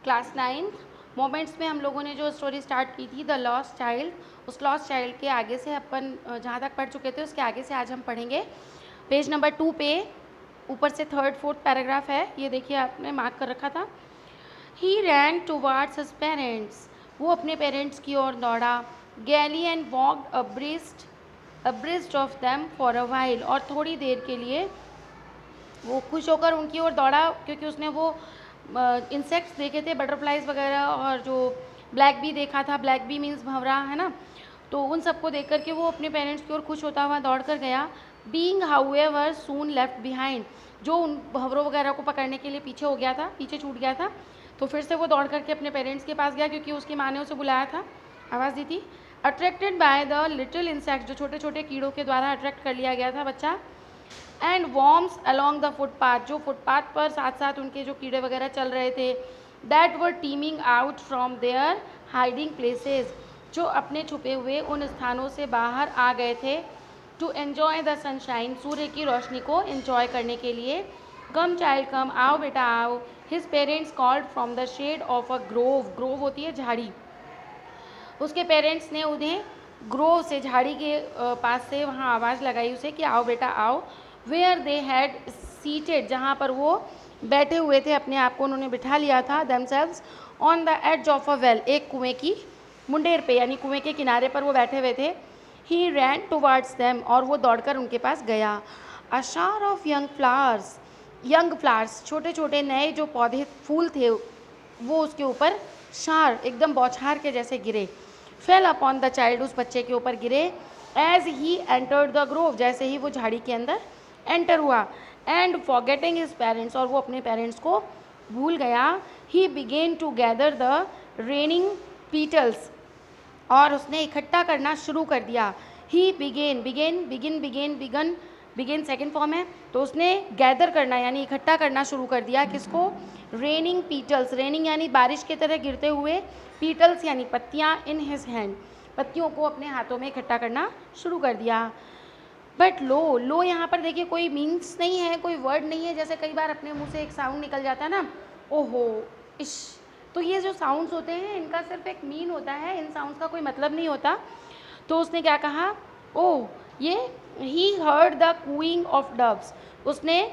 Class 9th moments में हम लोगों ने जो स्टोरी स्टार्ट की थी द लॉस्ट चाइल्ड, उस लॉस्ट चाइल्ड के आगे से अपन जहाँ तक पढ़ चुके थे उसके आगे से आज हम पढ़ेंगे। पेज नंबर 2 पे ऊपर से 3rd 4th पैराग्राफ है, ये देखिए आपने मार्क कर रखा था। He ran towards his parents, वो अपने पेरेंट्स की ओर दौड़ा। Gaily and walked abreast of them for a while, और थोड़ी देर के लिए वो खुश होकर उनकी ओर दौड़ा क्योंकि उसने वो इंसेक्ट्स देखे थे, बटरफ्लाइज वगैरह, और जो ब्लैक बी देखा था, ब्लैक बी मीन्स भंवरा है ना, तो उन सबको देख करके वो अपने पेरेंट्स की ओर खुश होता हुआ दौड़ कर गया। बीइंग हाउएवर सून लेफ्ट बिहाइंड, जो उन भंवरों वगैरह को पकड़ने के लिए पीछे हो गया था, पीछे छूट गया था, तो फिर से वो दौड़ करके अपने पेरेंट्स के पास गया क्योंकि उसकी माँ ने उसे बुलाया था, आवाज़ दी थी। Attracted by the little insect, जो छोटे छोटे कीड़ों के द्वारा अट्रैक्ट कर लिया गया था बच्चा। And worms along the footpath, जो फुटपाथ पर साथ साथ उनके जो कीड़े वगैरह चल रहे थे, that were teeming out from their hiding places, जो अपने छुपे हुए उन स्थानों से बाहर आ गए थे। टू एन्जॉय द सनशाइन, सूर्य की रोशनी को एन्जॉय करने के लिए। कम चाइल्ड कम, आओ बेटा आओ। His parents called from the shade of a grove, grove होती है झाड़ी, उसके पेरेंट्स ने उन्हें ग्रोव से, झाड़ी के पास से वहाँ आवाज़ लगाई उसे कि आओ बेटा आओ। वेयर दे हैड सीटेड, जहाँ पर वो बैठे हुए थे, अपने आप को उन्होंने बिठा लिया था, themselves on the edge of a well, एक कुएं की मुंडेर पे, यानी कुएं के किनारे पर वो बैठे हुए थे। ही रैन टुवार्ड्स देम, और वो दौड़कर उनके पास गया। A shower of young flowers, छोटे छोटे नए जो पौधे फूल थे वो उसके ऊपर शार, एकदम बौछार के जैसे गिरे। फेल अपॉन द चाइल्ड, उस बच्चे के ऊपर गिरे। As he entered the grove, जैसे ही वो झाड़ी के अंदर एंटर हुआ। एंड फॉरगेटिंग हिज पेरेंट्स, और वो अपने पेरेंट्स को भूल गया। He began to gather the raining petals, और उसने इकट्ठा करना शुरू कर दिया। ही बिगन सेकेंड फॉर्म है, तो उसने गैदर करना यानी इकट्ठा करना शुरू कर दिया। किसको? रेनिंग पीटल्स, रेनिंग यानी बारिश की तरह गिरते हुए, पीटल्स यानी पत्तियाँ, इन हिज हैंड, पत्तियों को अपने हाथों में इकट्ठा करना शुरू कर दिया। बट लो यहाँ पर देखिए कोई मीन्स नहीं है, कोई वर्ड नहीं है, जैसे कई बार अपने मुंह से एक साउंड निकल जाता है ना, ओहो, इश, तो ये जो साउंड्स होते हैं इनका सिर्फ एक मीन होता है, इन साउंड्स का कोई मतलब नहीं होता। तो उसने क्या कहा, ओह ये, he heard the cooing of doves, उसने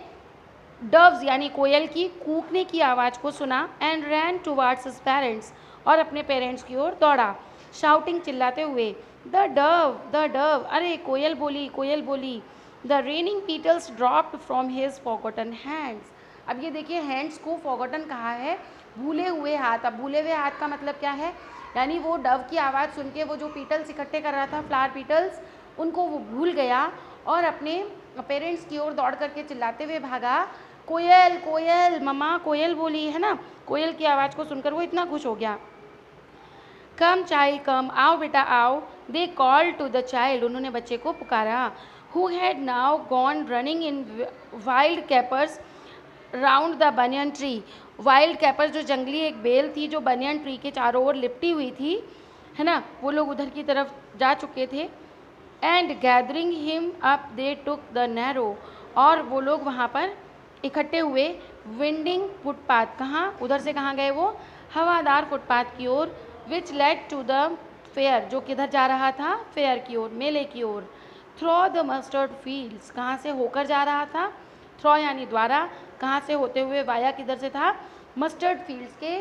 डव्स यानी कोयल की कूकने की आवाज़ को सुना। And ran towards his parents, और अपने पेरेंट्स की ओर दौड़ा। शाउटिंग, चिल्लाते हुए, द डव, अरे कोयल बोली। The raining petals dropped from his forgotten hands, अब ये देखिए हैंड्स को फॉरगॉटन कहा है, भूले हुए हाथ। अब भूले हुए हाथ का मतलब क्या है, यानी वो डव की आवाज़ सुन के वो जो पीटल्स इकट्ठे कर रहा था, फ्लावर पीटल्स, उनको वो भूल गया और अपने पेरेंट्स की ओर दौड़ करके चिल्लाते हुए भागा, कोयल मम्मा कोयल बोली है ना, कोयल की आवाज़ को सुनकर वो इतना खुश हो गया। कम चाइल्ड कम, आओ बेटा आओ। They call to the child, उन्होंने बच्चे को पुकारा। Who had now gone running in wild capers round the banyan tree, wild capers जो जंगली एक बेल थी जो बनियन ट्री के चारों ओर लिपटी हुई थी, है ना, वो लोग उधर की तरफ जा चुके थे। And gathering him up they took the narrow, और वो लोग वहाँ पर इकट्ठे हुए। विंडिंग फुटपाथ, कहाँ, उधर से कहाँ गए वो, हवादार फुटपाथ की ओर। Which led to the fair, जो किधर जा रहा था, फेयर की ओर, मेले की ओर। थ्रो द मस्टर्ड फील्ड्स, कहाँ से होकर जा रहा था, थ्रो यानी द्वारा, कहाँ से होते हुए, वाया किधर से था, मस्टर्ड फील्ड्स के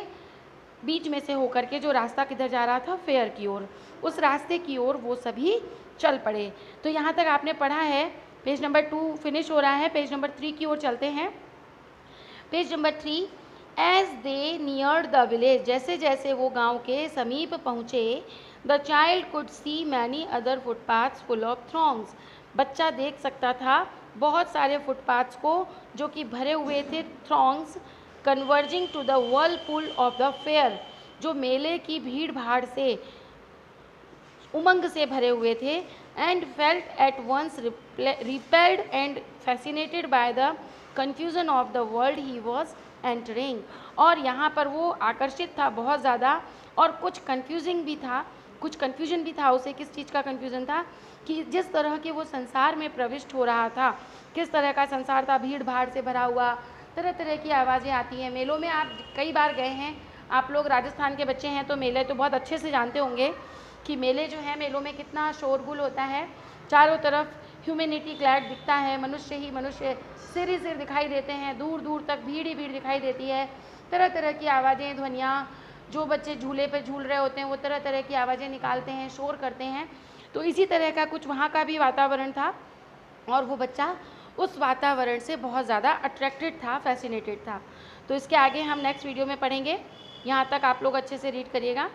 बीच में से होकर के जो रास्ता किधर जा रहा था, फेयर की ओर, उस रास्ते की ओर वो सभी चल पड़े। तो यहाँ तक आपने पढ़ा है, पेज नंबर 2 फिनिश हो रहा है, पेज नंबर 3 की ओर चलते हैं। Page number 3, as they near the village, जैसे जैसे वो गांव के समीप पहुँचे, the child could see many other footpaths full of throngs, बच्चा देख सकता था बहुत सारे फुटपाथ्स को जो कि भरे हुए थे, throngs, converging to the whirlpool of the fair, जो मेले की भीड़ भाड़ से, उमंग से भरे हुए थे। And felt at once repelled and fascinated by the confusion of the world he was entering, और यहाँ पर वो आकर्षित था बहुत ज़्यादा, और कुछ कन्फ्यूजन भी था उसे। किस चीज़ का कन्फ्यूज़न था, कि जिस तरह के वो संसार में प्रविष्ट हो रहा था, किस तरह का संसार था, भीड़ भाड़ से भरा हुआ, तरह तरह की आवाज़ें आती हैं। मेलों में आप कई बार गए हैं, आप लोग राजस्थान के बच्चे हैं तो मेले तो बहुत अच्छे से जानते होंगे कि मेले जो है, मेलों में कितना शोरगुल होता है। चारों तरफ ह्यूमैनिटी क्लैड दिखता है, मनुष्य ही मनुष्य, सिर ही सिर दिखाई देते हैं, दूर दूर तक भीड़ ही भीड़ दिखाई देती है। तरह तरह की आवाज़ें, ध्वनियाँ, जो बच्चे झूले पर झूल रहे होते हैं वो तरह तरह की आवाज़ें निकालते हैं, शोर करते हैं। तो इसी तरह का कुछ वहाँ का भी वातावरण था और वो बच्चा उस वातावरण से बहुत ज़्यादा अट्रैक्टेड था, फैसिनेटेड था। तो इसके आगे हम नेक्स्ट वीडियो में पढ़ेंगे। यहाँ तक आप लोग अच्छे से रीड करिएगा।